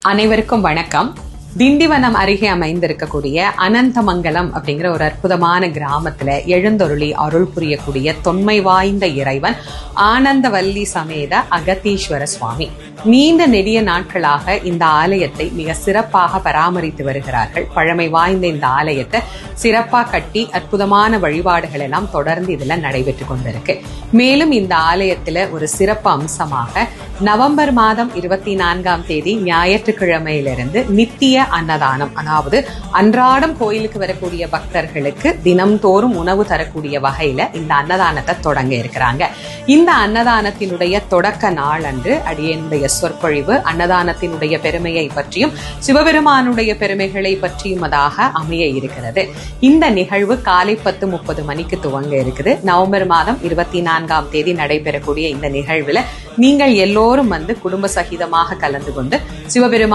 அனைவருக்கும் வணக்கம். திண்டிவனம் அருகே அமைந்திருக்கக்கூடிய அனந்தமங்கலம் அப்படிங்கிற ஒரு அற்புதமான கிராமத்துல எழுந்தொருளி அருள் புரியக்கூடிய தொன்மை வாய்ந்த இறைவன் ஆனந்தவல்லி சமேத அகத்தீஸ்வர சுவாமி. நீண்ட நெடிய நாட்களாக இந்த ஆலயத்தை மிக சிறப்பாக பராமரித்து வருகிறார்கள். பழமை வாய்ந்த இந்த ஆலயத்தை சிறப்பா கட்டி அற்புதமான வழிபாடுகள் எல்லாம் தொடர்ந்து இதுல நடைபெற்று கொண்டிருக்கு. மேலும் இந்த ஆலயத்துல ஒரு சிறப்பு அம்சமாக நவம்பர் மாதம் 24ஆம் தேதி ஞாயிற்றுக்கிழமையிலிருந்து நித்திய அன்னதானம், அதாவது அன்றாடம் கோயிலுக்கு வரக்கூடிய பக்தர்களுக்கு தினம்தோறும் உணவு தரக்கூடிய வகையில இந்த அன்னதானத்தை தொடங்க இருக்கிறாங்க. இந்த அன்னதானத்தினுடைய தொடக்க நாள் அன்று அடியனுடைய சொற்பொழிவு அன்னதானத்தினுடைய பெருமையை பற்றியும் சிவபெருமானுடைய பெருமைகளை பற்றியுமதாக அமைய இருக்கிறது. இந்த நிகழ்வு காலை 10:30 மணிக்கு துவங்க இருக்குது. நவம்பர் மாதம் 24ஆம் தேதி நடைபெறக்கூடிய இந்த நிகழ்வுல நீங்கள் எல்லோரும் வந்து குடும்ப சகிதமாக கலந்து கொண்டு சிவபெருமான்